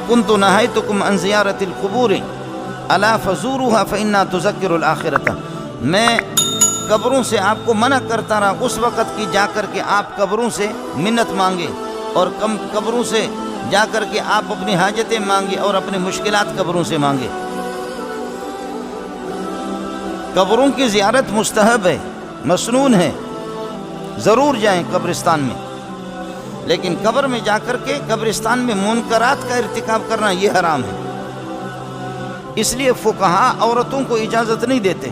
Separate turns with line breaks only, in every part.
كنت نهيتكم عن زيارة القبور ألا فزوروها فإنها تذكر الآخرة. میں قبروں سے آپ کو منع کرتا رہا اس وقت کی جا کر کے آپ قبروں سے منت مانگے اور قبروں سے جا کر کے آپ اپنی حاجتیں مانگے اور اپنی مشکلات قبروں سے مانگے. قبروں کی زیارت مستحب ہے، مسنون ہے، ضرور جائیں قبرستان میں، لیکن قبر میں جا کر کے قبرستان میں منکرات کا ارتکاب کرنا یہ حرام ہے. اس لیے فقہا عورتوں کو اجازت نہیں دیتے.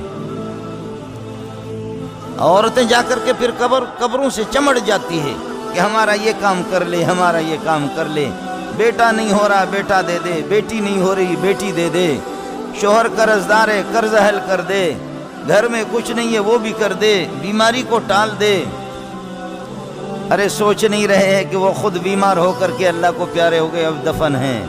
عورتیں جا کر کے پھر قبروں سے چمڑ جاتی ہے کہ ہمارا یہ کام کر لے، ہمارا یہ کام کر لے، بیٹا نہیں ہو رہا بیٹا دے دے، بیٹی نہیں ہو رہی بیٹی دے دے، شوہر قرض دار ہے قرض حل کر دے، گھر میں کچھ نہیں ہے وہ بھی کر دے، بیماری کو ٹال دے. ارے سوچ نہیں رہے ہیں کہ وہ خود بیمار ہو کر کے اللہ کو پیارے ہو گئے، اب دفن ہیں.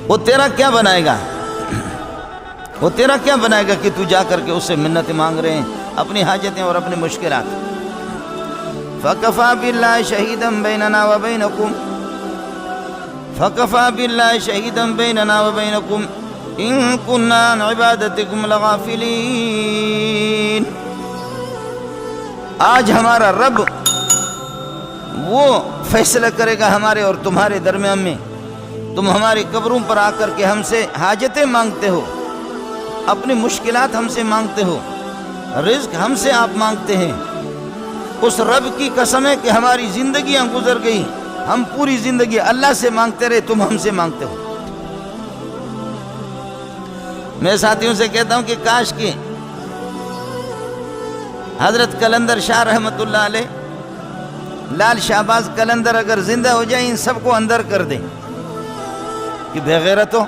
وہ تیرا کیا بنائے گا؟ وہ تیرا کیا بنائے گا کہ تو جا کر کے اس سے منت مانگ رہے ہیں اپنی حاجتیں اور اپنی مشکلات. فَكَفَى بِاللَّهِ شَهِيدًا بَيْنَنَا وَبَيْنَكُمْ فَكَفَى بِاللَّهِ شَهِيدًا بَيْنَنَا وَبَيْنَكُمْ إِن كُنَّا عَنْ عِبَادَتِكُمْ لَغَافِلِينَ. آج ہمارا رب وہ فیصلہ کرے گا ہمارے اور تمہارے درمیان میں. تم ہماری قبروں پر آ کر کے ہم سے حاجتیں مانگتے ہو، اپنی مشکلات ہم سے مانگتے ہو، رزق ہم سے آپ مانگتے ہیں. اس رب کی قسم ہے کہ ہماری زندگیاں گزر گئی، ہم پوری زندگی اللہ سے مانگتے رہے، تم ہم سے مانگتے ہو. میں ساتھیوں سے کہتا ہوں کہ کاش کہ حضرت قلندر شاہ رحمت اللہ علیہ، لال شہباز قلندر اگر زندہ ہو جائیں ان سب کو اندر کر دیں کہ بے غیرتوں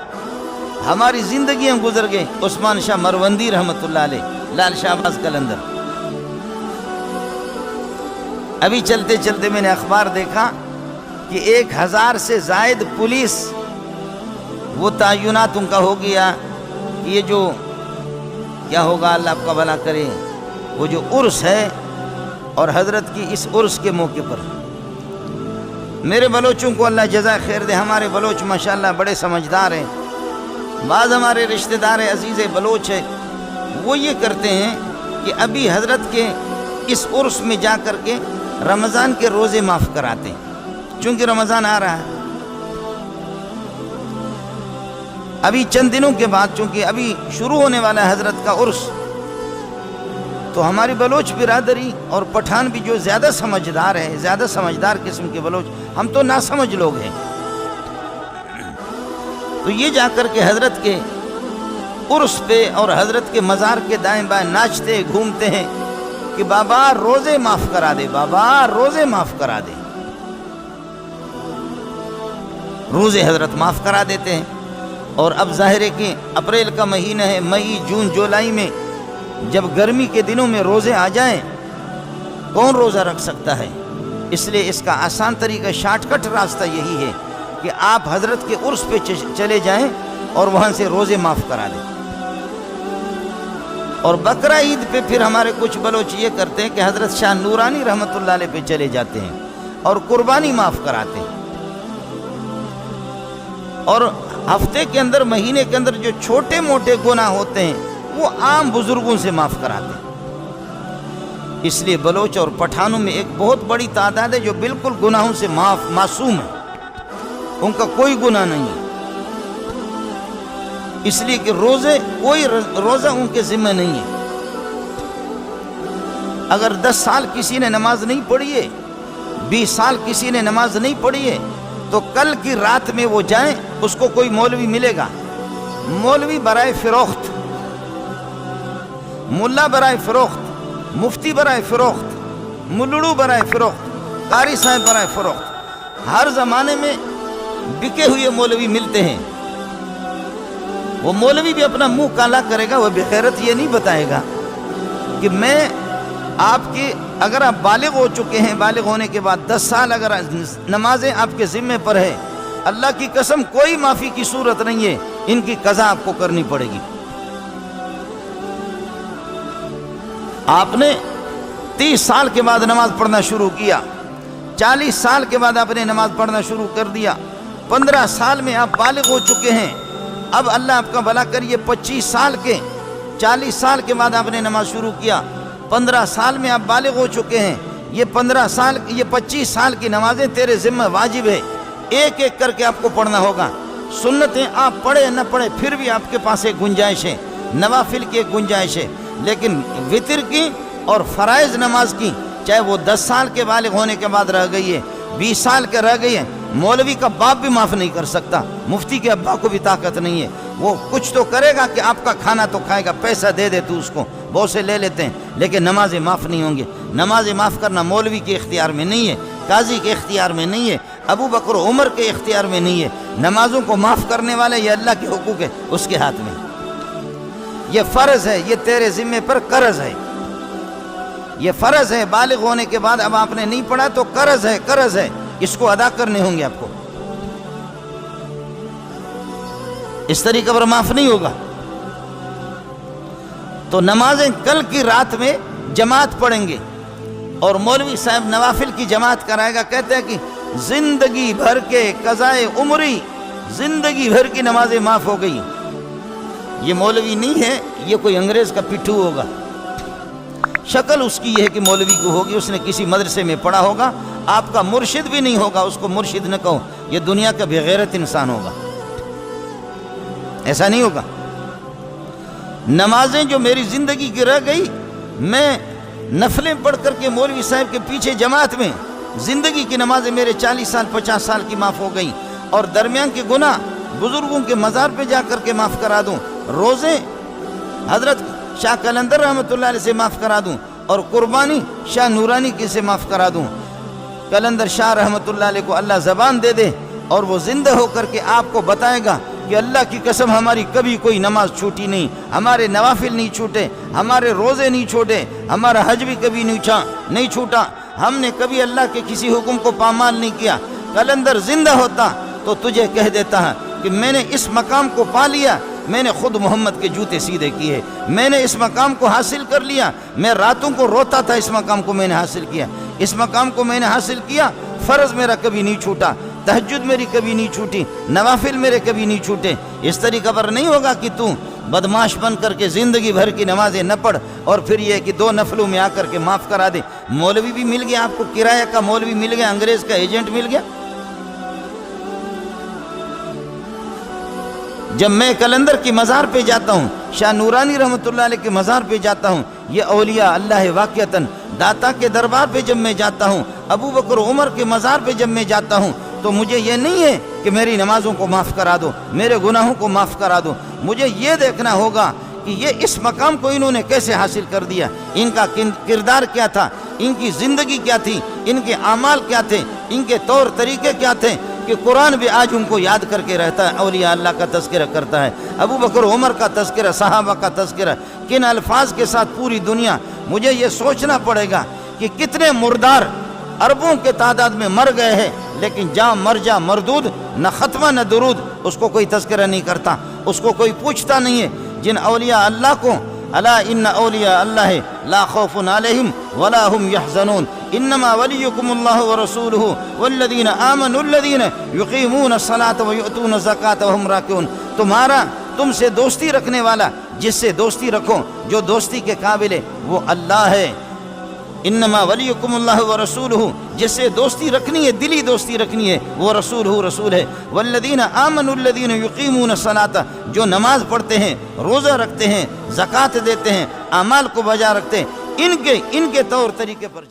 ہماری زندگیاں گزر گئیں. عثمان شاہ مروندی رحمت اللہ علیہ، لال شہباز قلندر. ابھی چلتے چلتے میں نے اخبار دیکھا کہ 1000 سے زائد پولیس وہ تعینات ان کا ہو گیا. یہ جو کیا ہوگا اللہ آپ کا بھلا کرے، وہ جو عرس ہے اور حضرت کی اس عرس کے موقع پر میرے بلوچوں کو اللہ جزائے خیر دے. ہمارے بلوچ ماشاءاللہ بڑے سمجھدار ہیں. بعض ہمارے رشتہ دار عزیز بلوچ ہیں، وہ یہ کرتے ہیں کہ ابھی حضرت کے اس عرس میں جا کر کے رمضان کے روزے معاف کراتے ہیں، چونکہ رمضان آ رہا ہے. ابھی چند دنوں کے بعد چونکہ ابھی شروع ہونے والا ہے حضرت کا عرس، تو ہماری بلوچ برادری اور پٹھان بھی جو زیادہ سمجھدار ہے، زیادہ سمجھدار قسم کے بلوچ، ہم تو ناسمجھ لوگ ہیں، تو یہ جا کر کے حضرت کے عرس پہ اور حضرت کے مزار کے دائیں بائیں ناچتے گھومتے ہیں کہ بابا روزے معاف کرا دے، بابا روزے معاف کرا دے. روزے حضرت معاف کرا دیتے ہیں. اور اب ظاہر ہے کہ اپریل کا مہینہ ہے، مئی جون جولائی میں جب گرمی کے دنوں میں روزے آ جائیں کون روزہ رکھ سکتا ہے؟ اس لیے اس کا آسان طریقہ، شارٹ کٹ راستہ یہی ہے کہ آپ حضرت کے عرس پہ چلے جائیں اور وہاں سے روزے معاف کرا دیں. اور بقرہ عید پہ پھر ہمارے کچھ بلوچ یہ کرتے ہیں کہ حضرت شاہ نورانی رحمت اللہ علیہ پہ چلے جاتے ہیں اور قربانی معاف کراتے ہیں. اور ہفتے کے اندر، مہینے کے اندر جو چھوٹے موٹے گناہ ہوتے ہیں وہ عام بزرگوں سے معاف کراتے ہیں. اس لیے بلوچ اور پٹھانوں میں ایک بہت بڑی تعداد ہے جو بالکل گناہوں سے معصوم ہے، ان کا کوئی گناہ نہیں ہے. اس لیے کہ کوئی روزہ ان کے ذمہ نہیں ہے. اگر 10 سال کسی نے نماز نہیں پڑھی ہے، 20 سال کسی نے نماز نہیں پڑھی ہے، تو کل کی رات میں وہ جائیں، اس کو کوئی مولوی ملے گا، مولوی برائے فروخت، ملا برائے فروخت، مفتی برائے فروخت، ملڑو برائے فروخت، قاری صاحب برائے فروخت. ہر زمانے میں بکے ہوئے مولوی ملتے ہیں. وہ مولوی بھی اپنا منہ کالا کرے گا، وہ بغیرت یہ نہیں بتائے گا کہ میں آپ کی، اگر آپ بالغ ہو چکے ہیں، بالغ ہونے کے بعد 10 سال اگر نمازیں آپ کے ذمہ پر ہے، اللہ کی قسم کوئی معافی کی صورت نہیں ہے، ان کی قضا آپ کو کرنی پڑے گی. آپ نے 30 سال کے بعد نماز پڑھنا شروع کیا، 40 साल के बाद आपने नमाज पढ़ना शुरू कर दिया, 15 साल में आप बालिग हो चुके हैं। अब अल्लाह आपका भला करिए 25 साल के, 40 साल के बाद आपने नमाज शुरू किया, 15 साल में आप बालिग हो चुके हैं। ये 25 साल की नमाजें तेरे ज़िम्मे वाजिब है, एक एक करके आपको पढ़ना होगा। सुन्नतें आप पढ़े न पढ़े फिर भी आपके पास एक गुंजाइश है, नवाफिल की एक गुंजाइश है, लेकिन वितर की और फ़राइज़ नमाज की, चाहे वो 10 साल के बालिग होने के बाद रह गई है, 20 साल के रह गई है, मौलवी का बाप भी माफ़ नहीं कर सकता, मुफ्ती के अब्बा को भी ताकत नहीं है। वो कुछ तो करेगा कि आपका खाना तो खाएगा, पैसा दे दे तू उसको, बहुत से ले लेते हैं, लेकिन नमाज़ें माफ़ नहीं होंगी। नमाज़ें माफ़ करना मौलवी के इख्तियार में नहीं है, काजी के इख्तियार में नहीं है, अबू बकर उमर के इख्तियार में नहीं है। नमाज़ों को माफ़ करने वाले ये अल्लाह के हुकूक है, उसके हाथ में। ये फ़र्ज़ है, ये तेरे ज़िम्मे पर कर्ज़ है, ये फ़र्ज़ है। बालिग होने के बाद अब आपने नहीं पढ़ा तो कर्ज़ है, कर्ज़ है, इसको अदा करने होंगे आपको, इस तरीके पर माफ़ नहीं होगा। तो नमाजें कल की रात में जमात पढ़ेंगे और मौलवी साहब नवाफिल की जमात कराएगा। कहते हैं कि ज़िंदगी भर के कज़ाए उम्री, ज़िंदगी भर की नमाजें माफ़ हो गई। ये मौलवी नहीं है, ये कोई अंग्रेज़ का पिट्ठू होगा। शक्ल उसकी ये है कि मौलवी को होगी, उसने किसी मदरसे में पढ़ा होगा, आपका मुर्शिद भी नहीं होगा, उसको मुर्शिद न कहो, ये दुनिया का बेगैरत इंसान होगा, ऐसा नहीं होगा। नमाजें जो मेरी ज़िंदगी की रह गई, मैं नफलें पढ़ करके मौलवी साहब के पीछे जमात में, ज़िंदगी की नमाजें मेरे 40 साल 50 साल की माफ़ हो गई, और दरमियान के गुनाह बुज़ुर्गों के मज़ार पे जा कर के माफ़ करा दूँ, रोज़े हज़रत शाह कलंदर रहमतुल्लाह अलैह से माफ़ करा दूँ, और कुर्बानी शाह नूरानी की से माफ़ करा दूँ। कलंदर शाह रहमतुल्लाह अलैह को अल्लाह ज़बान दे दे और वो ज़िंदा हो करके आपको बताएगा कि अल्लाह की कसम हमारी कभी कोई नमाज छूटी नहीं, हमारे नवाफिल नहीं छूटे, हमारे रोज़े नहीं छूटे, हमारा हज भी कभी नहीं छूटा, हमने कभी अल्लाह के किसी हुक्म को पामाल नहीं किया। कलंदर ज़िंदा होता तो तुझे कह देता है कि मैंने इस मकाम को पा लिया, मैंने खुद मोहम्मद के जूते सीधे किए, मैंने इस मकाम को हासिल कर लिया, मैं रातों को रोता था, इस मकाम को मैंने हासिल किया, इस मकाम को मैंने हासिल किया। फ़र्ज़ मेरा कभी नहीं छूटा, तहज्जुद मेरी कभी नहीं छूटी, नवाफिल मेरे कभी नहीं छूटे। इस तरीक़े पर नहीं होगा कि तू बदमाश बन करके ज़िंदगी भर की नमाजें न पढ़ और फिर ये कि 2 नफलों में आकर के माफ़ करा दे। मौलवी भी मिल गया आपको, किराया का मौलवी मिल गया, अंग्रेज़ का एजेंट मिल गया। जब मैं कलंदर की मज़ार पे जाता हूँ, शाह नूरानी रहमतुल्लाह अलैह के मज़ार पे जाता हूँ, ये औलिया अल्लाह वाक़ियतन दाता के दरबार पे जब मैं जाता हूँ, अबू बकर उमर के मज़ार पे जब मैं जाता हूँ, तो मुझे ये नहीं है कि मेरी नमाज़ों को माफ़ करा दो, मेरे गुनाहों को माफ़ करा दो। मुझे ये देखना होगा कि ये इस मकाम को इन्होंने कैसे हासिल कर दिया, इनका किरदार क्या था, इनकी ज़िंदगी क्या थी, इनके आमाल क्या थे, इनके तौर तरीके क्या थे, कि कुरान भी आज उनको याद करके रहता है। औलिया अल्लाह का तज़किरा करता है, अबू बकर उमर का तज़किरा, सहाबा का तज़किरा, किन अल्फाज के साथ पूरी दुनिया। मुझे ये सोचना पड़ेगा कि कितने मुर्दार अरबों के तादाद में मर गए हैं, लेकिन जहाँ मर जा मरदूद, न ख़त्मा न दुरूद, उसको कोई तज़किरा नहीं करता, उसको कोई पूछता नहीं है। जिन औलिया अल्लाह को, अला इन्ना औलिया अल्लाह ला खौफुन अलैहिम वला हुम यहज़नून इन्नमा वलियुकुमुल्लाहु व रसूलुहु वल्लज़ीना आमनु अल्लज़ीना युक़ीमूना अस्सलाता व युअतूना ज़काता व हुम राकिऊन। तुम्हारा तुमसे दोस्ती रखने वाला, जिससे दोस्ती रखो, जो दोस्ती के काबिल है, वो अल्लाह है। इन्नमा वलियुकुमुल्लाहु व रसूलुहु, जिससे दोस्ती रखनी है, दिली दोस्ती रखनी है, वो रसूलुहु रसूल है। वल्लज़ीना आमनु अल्लज़ीना युक़ीमूना अस्सलाता, जो नमाज पढ़ते हैं, रोज़ा रखते हैं, ज़कात देते हैं, अमाल को बजा रखते हैं, इनके तौर तरीके पर